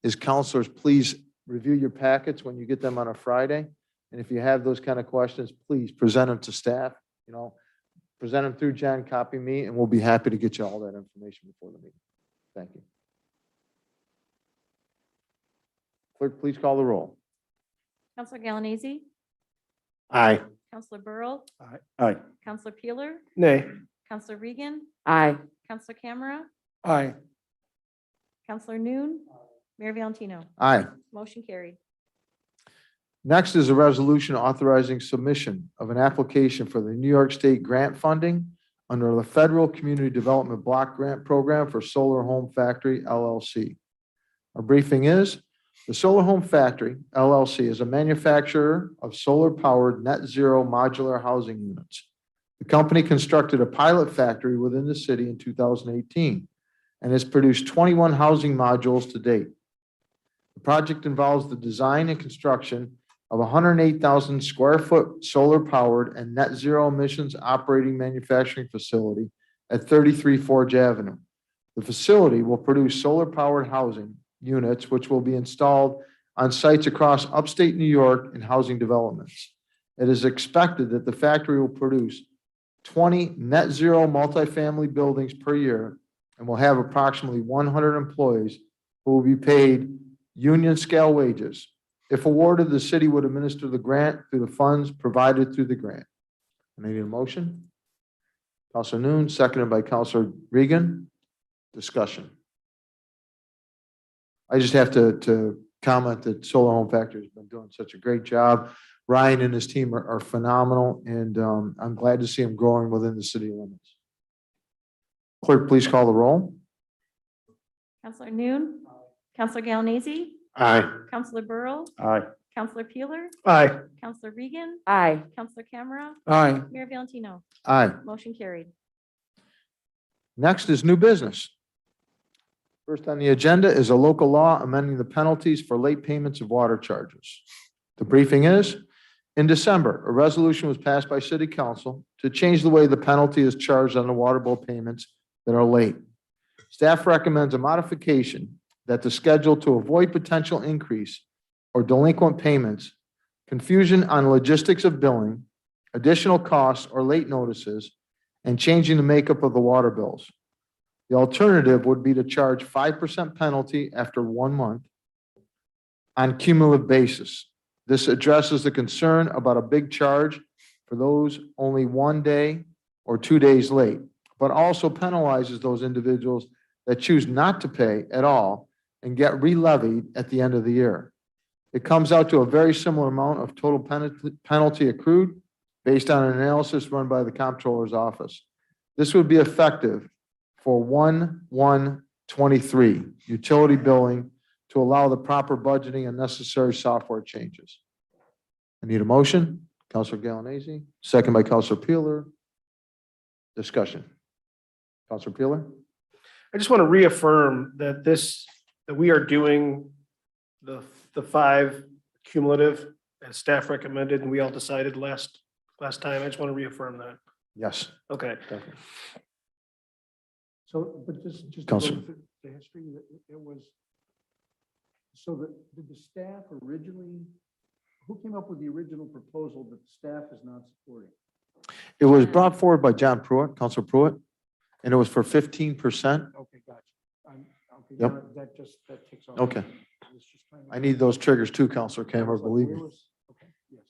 is counselors, please review your packets when you get them on a Friday. And if you have those kind of questions, please present them to staff, present them through Jen, copy me, and we'll be happy to get you all that information before the meeting. Thank you. Clerk, please call the roll. Counselor Galanese, Aye. Counselor Burrow, Aye. Counselor Peeler, Nay. Counselor Regan, Aye. Counselor Camera, Aye. Counselor Noon, Mayor Valentino. Aye. Motion carried. Next is a resolution authorizing submission of an application for the New York State grant funding under the Federal Community Development Block Grant Program for Solar Home Factory LLC. Our briefing is, the Solar Home Factory LLC is a manufacturer of solar-powered net zero modular housing units. The company constructed a pilot factory within the city in 2018 and has produced 21 housing modules to date. The project involves the design and construction of a 108,000 square foot solar powered and net zero emissions operating manufacturing facility at 33 Forge Avenue. The facility will produce solar powered housing units, which will be installed on sites across upstate New York in housing developments. It is expected that the factory will produce 20 net zero multifamily buildings per year and will have approximately 100 employees who will be paid union scale wages. If awarded, the city would administer the grant through the funds provided through the grant. I need a motion. Counselor Noon, seconded by Counselor Regan. Discussion. I just have to comment that Solar Home Factory has been doing such a great job. Ryan and his team are phenomenal, and I'm glad to see them growing within the city limits. Clerk, please call the roll. Counselor Noon, Counselor Galanese, Aye. Counselor Burrow, Aye. Counselor Peeler, Aye. Counselor Regan, Aye. Counselor Camera, Aye. Mayor Valentino. Aye. Motion carried. Next is new business. First on the agenda is a local law amending the penalties for late payments of water charges. The briefing is, in December, a resolution was passed by City Council to change the way the penalty is charged on the water bill payments that are late. Staff recommends a modification that the schedule to avoid potential increase or delinquent payments, confusion on logistics of billing, additional costs or late notices, and changing the makeup of the water bills. The alternative would be to charge 5% penalty after 1 month on cumulative basis. This addresses the concern about a big charge for those only 1 day or 2 days late, but also penalizes those individuals that choose not to pay at all and get re-levied at the end of the year. It comes out to a very similar amount of total penalty accrued based on an analysis run by the Comptroller's Office. This would be effective for 1/1/23 utility billing to allow the proper budgeting and necessary software changes. I need a motion. Counselor Galanese, second by Counselor Peeler. Discussion. Counselor Peeler? I just want to reaffirm that that we are doing the 5 cumulative as staff recommended and we all decided last time. I just want to reaffirm that. Yes. Okay. Definitely. So, but just to go Counselor. through the history, it was, so did the staff originally, who came up with the original proposal that the staff is not supporting? It was brought forward by John Pruitt, Counselor Pruitt, and it was for 15%. Okay, gotcha. Okay, Yep. now that ticks off. Okay. I was just trying to- I need those triggers too, Counselor I Camera, was like, believe where me. was- Okay, yes.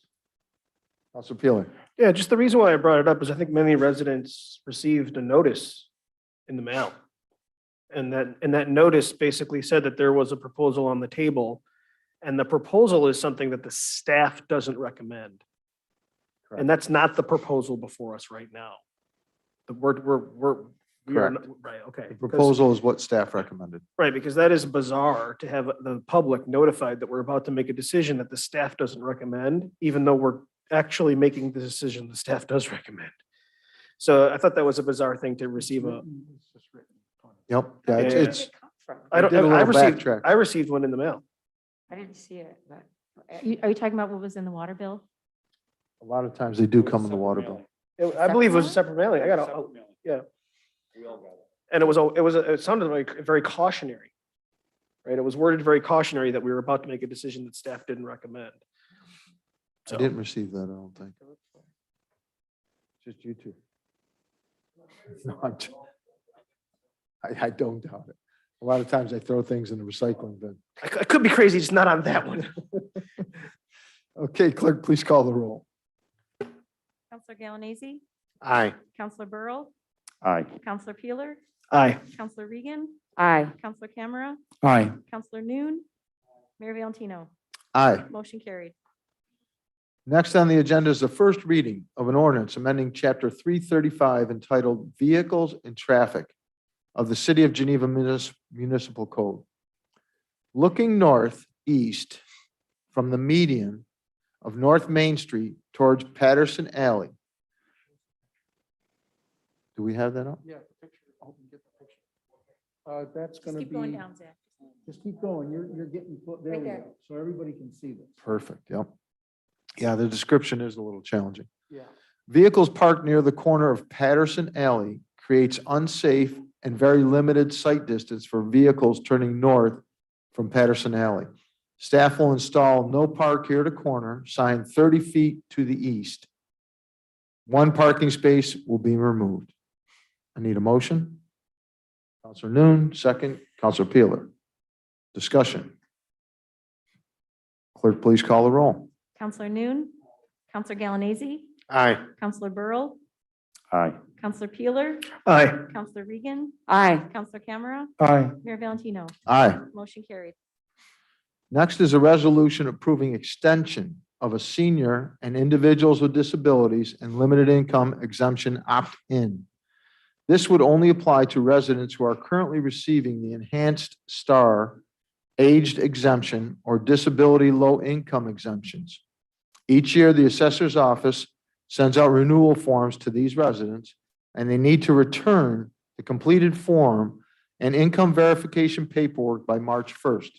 Counselor Peeler? Yeah, just the reason why I brought it up is I think many residents received a notice in the mail. And that notice basically said that there was a proposal on the table. And the proposal is something that the staff doesn't recommend. And that's not the proposal before us right now. We are, Correct. right, okay. The because- proposal is what staff recommended. Right, because that is bizarre to have the public notified that we're about to make a decision that the staff doesn't recommend, even though we're actually making the decision the staff does recommend. So I thought that was a bizarre thing to receive a, It's just written. Yep. Yeah, Yeah. it's, I don't, did a I little received, backtrack. I received one in the mail. I didn't see it, but. Are you talking about what was in the water bill? a lot of times they do come in the water bill. I believe it was a separate mailing. I got a, yeah. And it sounded like very cautionary. Right? It was worded very cautionary that we were about to make a decision that staff didn't recommend. I didn't receive that, I don't think. Just you two. No, I don't doubt it. A lot of times I throw things in the recycling bin. I could be crazy, just not on that one. Okay, clerk, please call the roll. Counselor Galanese, Aye. Counselor Burrow, Aye. Counselor Peeler, Aye. Counselor Regan, Aye. Counselor Camera, Aye. Counselor Noon, Mayor Valentino. Aye. Motion carried. Next on the agenda is the first reading of an ordinance amending Chapter 335 entitled Vehicles and Traffic of the City of Geneva Municipal Code. Looking northeast from the median of North Main Street towards Patterson Alley. Do we have that up? Yeah, the picture. I hope you get the picture. That's Just gonna keep going be, down, Zach. just keep going. You're getting, there Right we there. go. So everybody can see this. Perfect, yep. Yeah, the description is a little challenging. Yeah. Vehicles parked near the corner of Patterson Alley creates unsafe and very limited sight distance for vehicles turning north from Patterson Alley. Staff will install no park here to corner sign 30 feet to the east. One parking space will be removed. I need a motion. Counselor Noon, second. Counselor Peeler. Discussion. Clerk, please call the roll. Counselor Noon, Counselor Galanese, Aye. Counselor Burrow, Aye. Counselor Peeler, Aye. Counselor Regan, Aye. Counselor Camera, Aye. Mayor Valentino. Aye. Motion carried. Next is a resolution approving extension of a senior and individuals with disabilities and limited income exemption opt-in. This would only apply to residents who are currently receiving the enhanced star aged exemption or disability low income exemptions. Each year, the assessor's office sends out renewal forms to these residents, and they need to return the completed form and income verification paperwork by March 1st.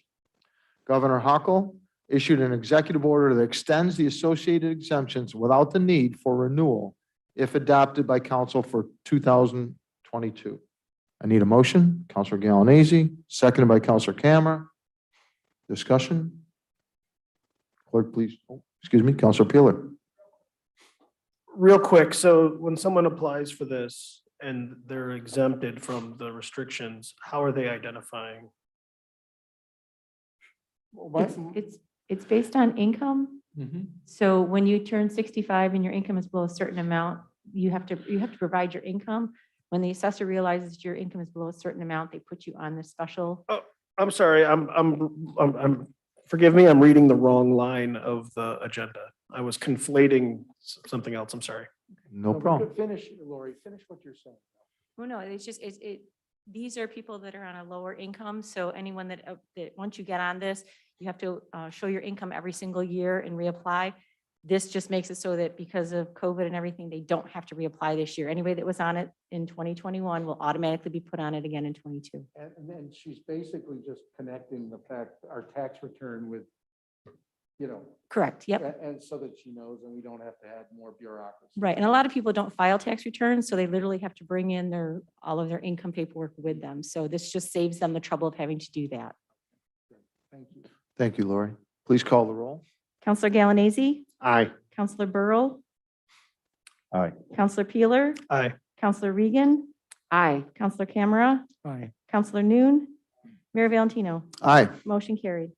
Governor Hochul issued an executive order that extends the associated exemptions without the need for renewal if adopted by council for 2022. I need a motion. Counselor Galanese, seconded by Counselor Camera. Discussion? Clerk, please. Oh, excuse me, Counselor Peeler. Real quick, so when someone applies for this and they're exempted from the restrictions, how are they identifying? It's based on income. Mhm. So when you turn 65 and your income is below a certain amount, you have to provide your income. When the assessor realizes your income is below a certain amount, they put you on this special. I'm sorry, forgive me, I'm reading the wrong line of the agenda. I was conflating something else, I'm sorry. No problem. Finish, Lori, finish what you're saying. Oh, no, it's just, these are people that are on a lower income. So anyone that once you get on this, you have to show your income every single year and reapply. This just makes it so that because of COVID and everything, they don't have to reapply this year. Anybody that was on it in 2021 will automatically be put on it again in 22. And then she's basically just connecting the fact, our tax return with, you know, Correct, yep. and so that she knows and we don't have to add more bureaucracy. Right, and a lot of people don't file tax returns, so they literally have to bring in all of their income paperwork with them. So this just saves them the trouble of having to do that. Thank you. Thank you, Lori. Please call the roll. Counselor Galanese, Aye. Counselor Burrow, Aye. Counselor Peeler, Aye. Counselor Regan, Aye. Counselor Camera, Aye. Counselor Noon, Mayor Valentino. Aye. Motion carried.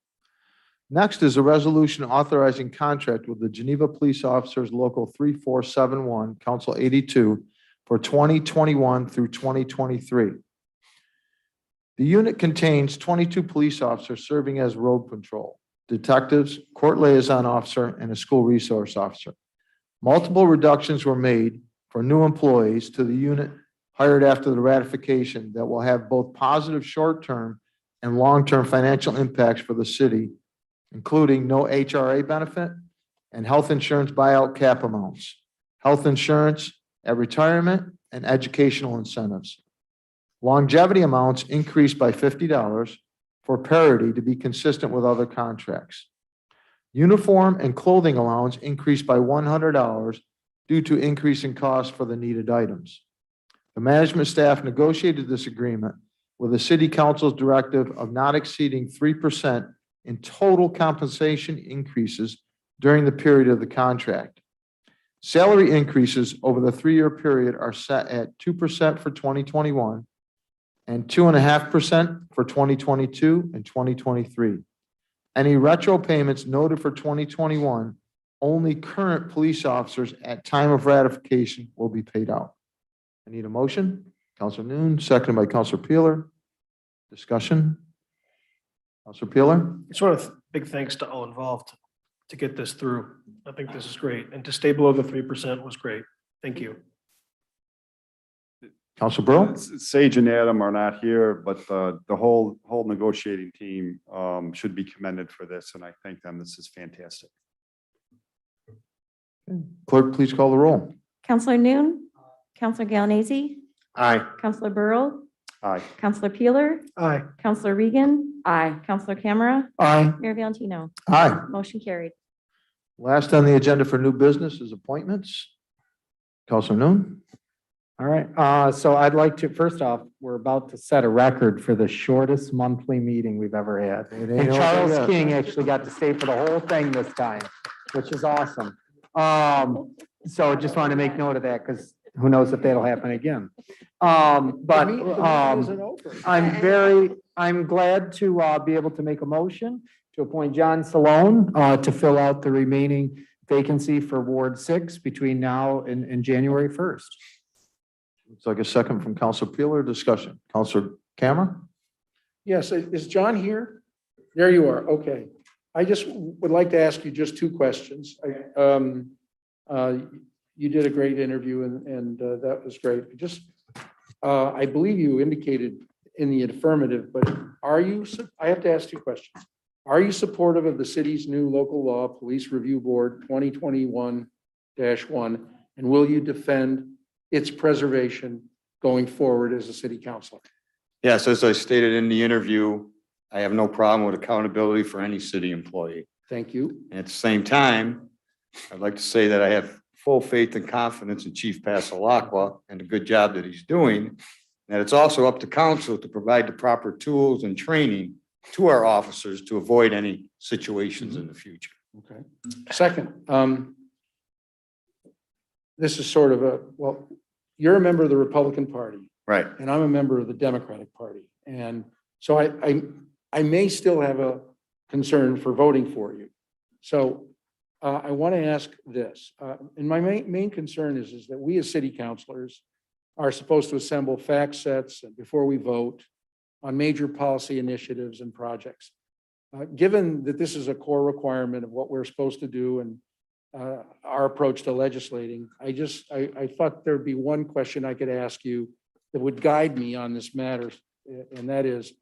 Next is a resolution authorizing contract with the Geneva Police Officers Local 3471, Council 82, for 2021 through 2023. The unit contains 22 police officers serving as road patrol, detectives, court liaison officer, and a school resource officer. Multiple reductions were made for new employees to the unit hired after the ratification that will have both positive short-term and long-term financial impacts for the city, including no HRA benefit and health insurance buyout cap amounts, health insurance at retirement, and educational incentives. Longevity amounts increased by $50 for parity to be consistent with other contracts. Uniform and clothing allowance increased by $100 due to increasing costs for the needed items. The management staff negotiated this agreement with the city council's directive of not exceeding 3% in total compensation increases during the period of the contract. Salary increases over the 3-year period are set at 2% for 2021 and 2.5% for 2022 and 2023. Any retro payments noted for 2021, only current police officers at time of ratification will be paid out. I need a motion. Counselor Noon, seconded by Counselor Peeler. Discussion. Counselor Peeler? Just want to big thanks to all involved to get this through. I think this is great. And to stay below the 3% was great. Thank you. Counselor Burrow? Sage and Adam are not here, but the whole negotiating team should be commended for this, and I thank them. This is fantastic. Clerk, please call the roll. Counselor Noon, Counselor Galanese, Aye. Counselor Burrow, Aye. Counselor Peeler, Aye. Counselor Regan, Aye. Counselor Camera, Aye. Mayor Valentino. Aye. Motion carried. Last on the agenda for new business is appointments. Counselor Noon? All right, so I'd like to, first off, we're about to set a record for the shortest monthly meeting we've ever had. It ain't And over Charles yet. King actually got to stay for the whole thing this time, which is awesome. So just wanted to make note of that because who knows if that'll happen again. I'm glad to be able to make a motion to appoint John Salone to fill out the remaining vacancy for Ward 6 between now and January 1st. Looks like a second from Counselor Peeler. Discussion. Counselor Camera? Yes, is John here? There you are. Okay. I just would like to ask you just two questions. You did a great interview and that was great. I believe you indicated in the affirmative, but I have to ask two questions. Are you supportive of the city's new local law, Police Review Board 2021-1, and will you defend its preservation going forward as a city councilor? Yes, as I stated in the interview, I have no problem with accountability for any city employee. Thank you. And at the same time, I'd like to say that I have full faith and confidence in Chief Passalacqua and the good job that he's doing. And that it's also up to council to provide the proper tools and training to our officers to avoid any situations in the future. Okay. Second, this is sort of you're a member of the Republican Party. Right. And I'm a member of the Democratic Party. And so I may still have a concern for voting for you. So I want to ask this. And my main concern is that we as city councilors are supposed to assemble fact sets before we vote on major policy initiatives and projects. Given that this is a core requirement of what we're supposed to do and our approach to legislating, I thought there'd be one question I could ask you that would guide me on this matter, and that is,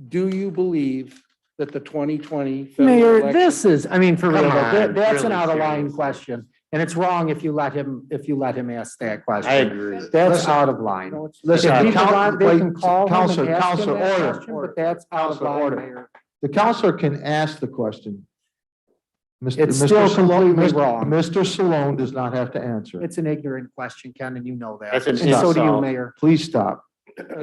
do you believe that the 2020 federal Mayor, election? this is, I mean, for real, Come that's on, an really out of line serious. question. And it's wrong if you let him ask that question. I agree. That's Listen, out of line. Listen, If people Coun- want, they wait, can call him Counselor, and ask him Counselor, that order, question, order. but that's out of Counselor, line, order. Mayor. The counselor can ask the question. It's still completely wrong. Mr. Salone does not have to answer it. It's an ignorant question, Ken, and you know that. That's an And so do you, insult. Mayor. Please stop.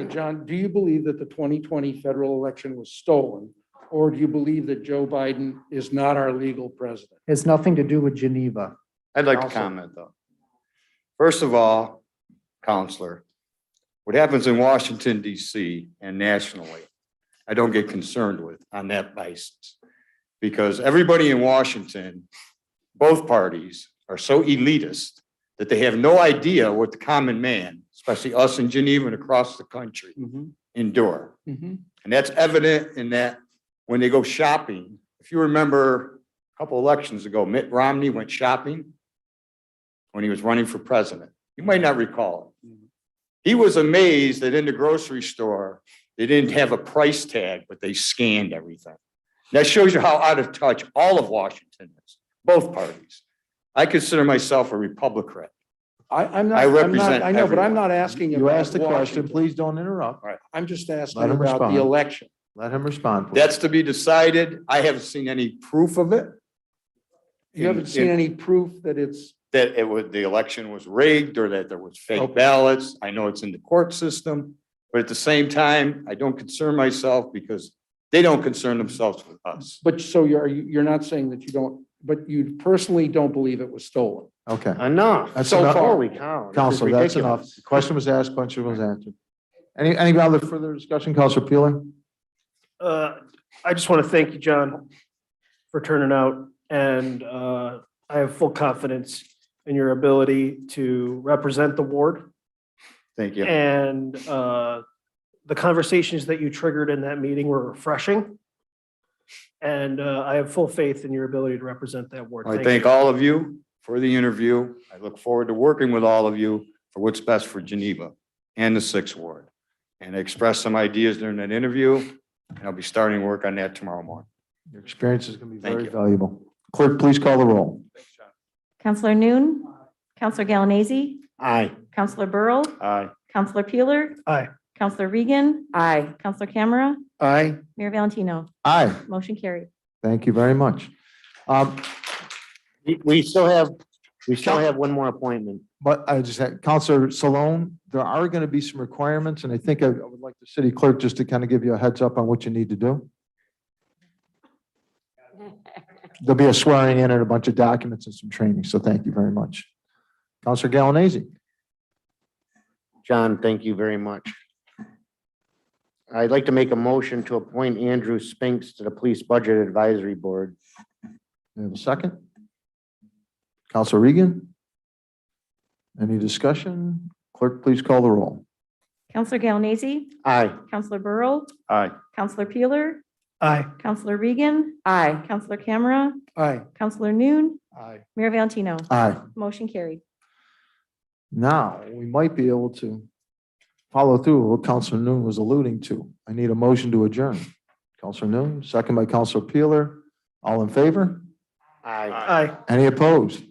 John, do you believe that the 2020 federal election was stolen? Or do you believe that Joe Biden is not our legal president? Has nothing to do with Geneva. I'd like to Counselor. comment though. First of all, Counselor, what happens in Washington DC and nationally, I don't get concerned with on that basis. Because everybody in Washington, both parties are so elitist that they have no idea what the common man, especially us in Geneva and across the country, endure. And that's evident in that when they go shopping, if you remember a couple elections ago, Mitt Romney went shopping when he was running for president. You might not recall it. He was amazed that in the grocery store, they didn't have a price tag, but they scanned everything. That shows you how out of touch all of Washington is, both parties. I consider myself a Republican. I'm not, I represent I know, but I'm everyone. not asking You about asked the question. Washington. Please don't interrupt. I'm just asking Let him about respond. the election. Let him respond. please. That's to be decided. I haven't seen any proof of it. You haven't seen any proof that it's, That the election was rigged or that there was fake Okay. ballots. I know it's in the court system, but at the same time, I don't concern myself because they don't concern themselves with us. but so you're not saying that you don't but you personally don't believe it was stolen. Okay. Enough. That's So enough. holy cow. this is Counselor, that's enough. ridiculous. The question was asked, question was answered. Any other further discussion, Counselor Peeler? I just want to thank you, John, for turning out, and I have full confidence in your ability to represent the ward. Thank you. And the conversations that you triggered in that meeting were refreshing. And I have full faith in your ability to represent that ward. I Thank thank you. all of you for the interview. I look forward to working with all of you for what's best for Geneva and the Sixth Ward. And I expressed some ideas during that interview, and I'll be starting work on that tomorrow morning. Your experience is going to be Thank very you. valuable. Clerk, please call the roll. Counselor Noon, Counselor Galanese, Aye. Counselor Burrow, Aye. Counselor Peeler, Aye. Counselor Regan, Aye. Counselor Camera, Aye. Mayor Valentino. Aye, Motion carried. thank you very much. We still have one more appointment. But I just had, Counselor Salone, there are going to be some requirements, and I think I would like the city clerk just to kind of give you a heads up on what you need to do. There'll be a swearing in and a bunch of documents and some training, so thank you very much. Counselor Galanese. John, thank you very much. I'd like to make a motion to appoint Andrew Spinks to the Police Budget Advisory Board. We have a second? Counselor Regan? Any discussion? Clerk, please call the roll. Counselor Galanese, Aye. Counselor Burrow, Aye. Counselor Peeler, Aye. Counselor Regan, Aye. Counselor Camera, Aye. Counselor Noon, Aye. Mayor Valentino. Aye. Motion carried. Now, we might be able to follow through what Counselor Noon was alluding to. I need a motion to adjourn. Counselor Noon, second by Counselor Peeler. All in favor? Aye. Aye. Any opposed?